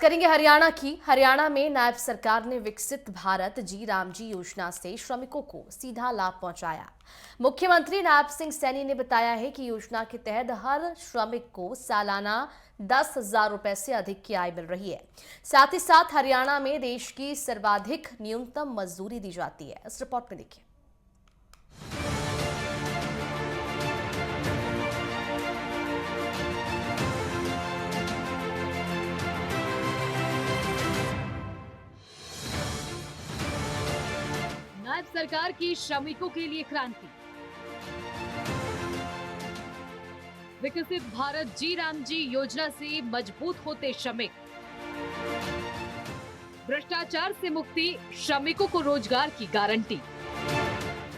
करेंगे हरियाणा की। हरियाणा में नायब सरकार ने विकसित भारत जी राम जी योजना से श्रमिकों को सीधा लाभ पहुंचाया। मुख्यमंत्री नायब सिंह सैनी ने बताया है कि योजना के तहत हर श्रमिक को सालाना 10,000 रुपए से अधिक की आय मिल रही है। साथ ही साथ हरियाणा में देश की सर्वाधिक न्यूनतम मजदूरी दी जाती है। इस रिपोर्ट में देखिए। नायब सरकार की श्रमिकों के लिए क्रांति। विकसित भारत जी राम जी योजना से मजबूत होते श्रमिक। भ्रष्टाचार से मुक्ति, श्रमिकों को रोजगार की गारंटी।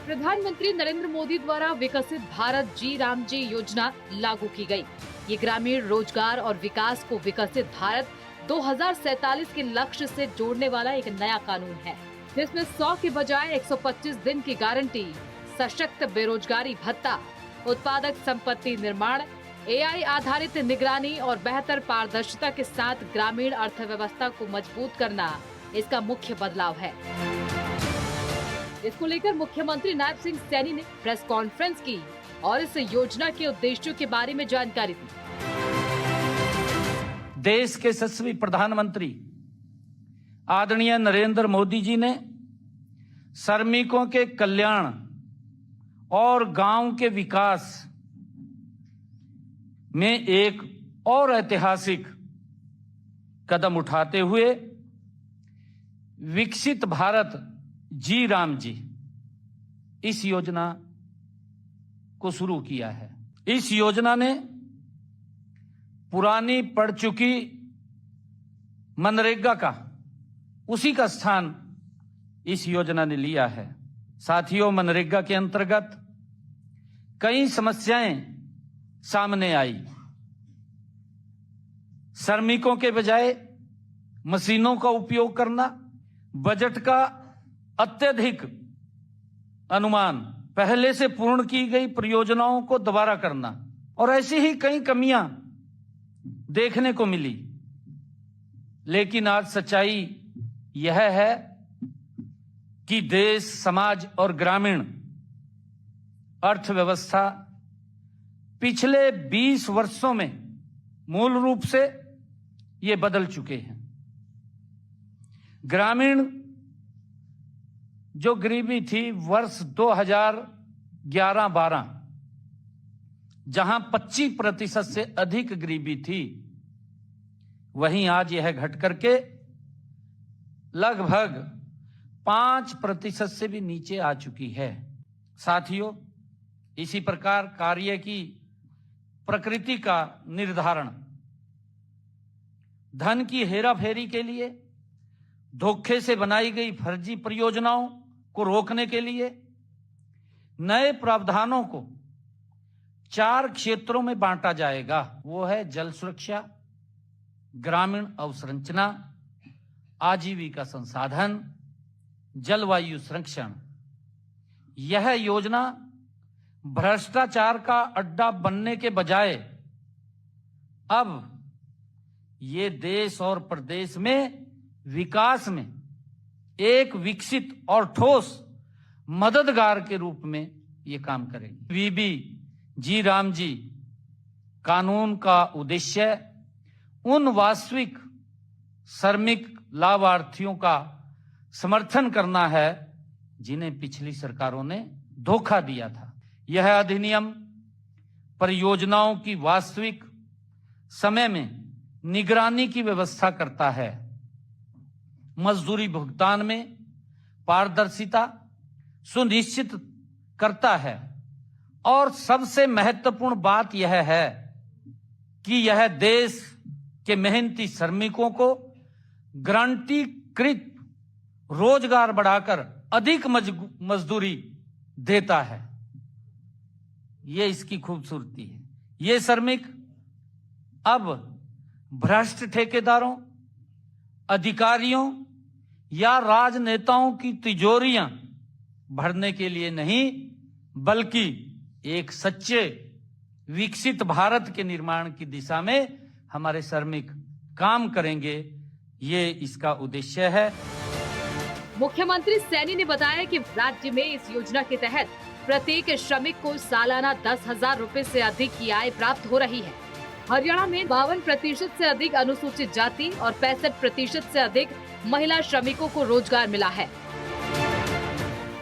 प्रधानमंत्री नरेंद्र मोदी द्वारा विकसित भारत जी राम जी योजना लागू की गई। ये ग्रामीण रोजगार और विकास को विकसित भारत 2047 के लक्ष्य से जोड़ने वाला एक नया कानून है, जिसमें 100 के बजाय 125 दिन की गारंटी, सशक्त बेरोजगारी भत्ता, उत्पादक संपत्ति निर्माण, एआई आधारित निगरानी और बेहतर पारदर्शिता के साथ ग्रामीण अर्थव्यवस्था को मजबूत करना इसका मुख्य बदलाव है। इसको लेकर मुख्यमंत्री नायब सिंह सैनी ने प्रेस कॉन्फ्रेंस की और इस योजना के उद्देश्यों के बारे में जानकारी दी। देश के यशस्वी प्रधानमंत्री आदरणीय नरेंद्र मोदी जी ने श्रमिकों के कल्याण और गांव के विकास में एक और ऐतिहासिक कदम उठाते हुए विकसित भारत जी राम जी इस योजना को शुरू किया है। इस योजना ने पुरानी पड़ चुकी मनरेगा का उसी का स्थान इस योजना ने लिया है। साथियों, मनरेगा के अंतर्गत कई समस्याएं सामने आई। श्रमिकों के बजाय मशीनों का उपयोग करना, बजट का अत्यधिक अनुमान, पहले से पूर्ण की गई परियोजनाओं को दोबारा करना और ऐसी ही कई कमियां देखने को मिली। लेकिन आज सच्चाई यह है कि देश, समाज और ग्रामीण अर्थव्यवस्था पिछले 20 वर्षों में मूल रूप से ये बदल चुके हैं। ग्रामीण जो गरीबी थी वर्ष 2011-12, जहां 25% से अधिक गरीबी थी, वहीं आज यह घट करके लगभग 5% से भी नीचे आ चुकी है। साथियों, इसी प्रकार कार्य की प्रकृति का निर्धारण, धन की हेराफेरी के लिए, धोखे से बनाई गई फर्जी परियोजनाओं को रोकने के लिए नए प्रावधानों को 4 क्षेत्रों में बांटा जाएगा। वो है जल सुरक्षा, ग्रामीण अवसंरचना, आजीविका संसाधन, जलवायु संरक्षण। यह योजना भ्रष्टाचार का अड्डा बनने के बजाय अब ये देश और प्रदेश में विकास में एक विकसित और ठोस मददगार के रूप में ये काम करेगी। वीबी जी राम जी कानून का उद्देश्य उन वास्तविक श्रमिक लाभार्थियों का समर्थन करना है जिन्हें पिछली सरकारों ने धोखा दिया था। यह अधिनियम परियोजनाओं की वास्तविक समय में निगरानी की व्यवस्था करता है, मजदूरी भुगतान में पारदर्शिता सुनिश्चित करता है और सबसे महत्वपूर्ण बात यह है कि यह देश के मेहनती श्रमिकों को गारंटीकृत रोजगार बढ़ाकर अधिक मजदूरी देता है। ये इसकी खूबसूरती है। ये श्रमिक अब भ्रष्ट ठेकेदारों, अधिकारियों या राजनेताओं की तिजोरियां भरने के लिए नहीं, बल्कि एक सच्चे विकसित भारत के निर्माण की दिशा में हमारे श्रमिक काम करेंगे। ये इसका उद्देश्य है। मुख्यमंत्री सैनी ने बताया कि राज्य में इस योजना के तहत प्रत्येक श्रमिक को सालाना 10,000 रूपए से अधिक की आय प्राप्त हो रही है। हरियाणा में 52% से अधिक अनुसूचित जाति और 65% से अधिक महिला श्रमिकों को रोजगार मिला है।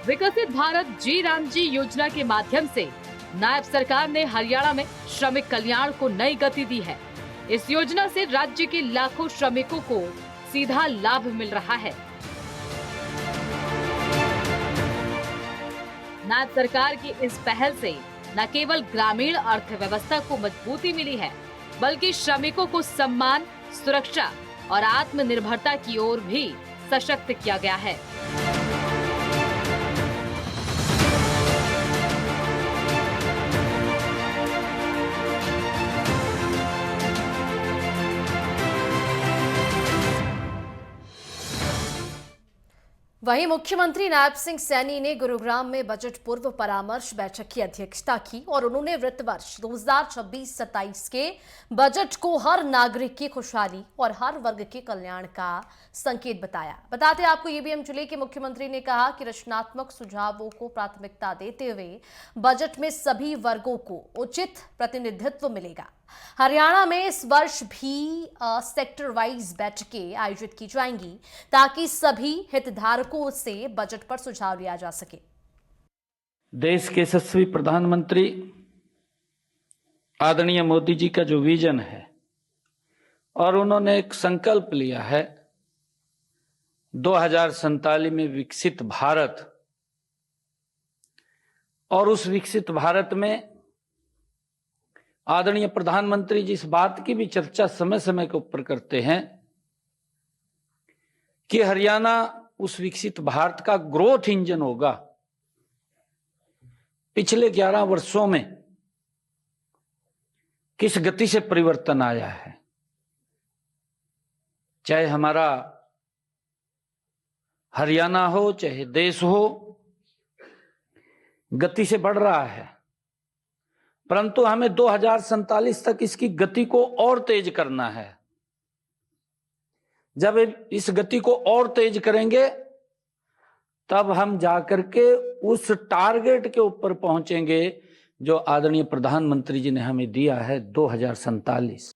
विकसित भारत जी राम जी योजना के माध्यम से नायब सरकार ने हरियाणा में श्रमिक कल्याण को नई गति दी है। इस योजना से राज्य के लाखों श्रमिकों को सीधा लाभ मिल रहा है। नायब सरकार की इस पहल से न केवल ग्रामीण अर्थव्यवस्था को मजबूती मिली है, बल्कि श्रमिकों को सम्मान, सुरक्षा और आत्मनिर्भरता की ओर भी सशक्त किया गया है। वहीं मुख्यमंत्री नायब सिंह सैनी ने गुरुग्राम में बजट पूर्व परामर्श बैठक की अध्यक्षता की और उन्होंने वित्त वर्ष 2026-27 के बजट को हर नागरिक की खुशहाली और हर वर्ग के कल्याण का संकेत बताया। बताते आपको ये भी हम चले कि मुख्यमंत्री ने कहा कि रचनात्मक सुझावों को प्राथमिकता देते हुए बजट में सभी वर्गों को उचित प्रतिनिधित्व मिलेगा। हरियाणा में इस वर्ष भी सेक्टर वाइज बैठकें आयोजित की जाएंगी ताकि सभी हितधारकों से बजट पर सुझाव लिया जा सके। देश के यशस्वी प्रधानमंत्री आदरणीय मोदी जी का जो विजन है और उन्होंने एक संकल्प लिया है 2047 में विकसित भारत, और उस विकसित भारत में आदरणीय प्रधानमंत्री जी इस बात की भी चर्चा समय समय के ऊपर करते हैं कि हरियाणा उस विकसित भारत का ग्रोथ इंजन होगा। पिछले 11 वर्षों में किस गति से परिवर्तन आया है, चाहे हमारा हरियाणा हो चाहे देश हो, गति से बढ़ रहा है, परंतु हमें 2047 तक इसकी गति को और तेज करना है। जब इस गति को और तेज करेंगे तब हम जाकर के उस टारगेट के ऊपर पहुंचेंगे जो आदरणीय प्रधानमंत्री जी ने हमें दिया है 2047।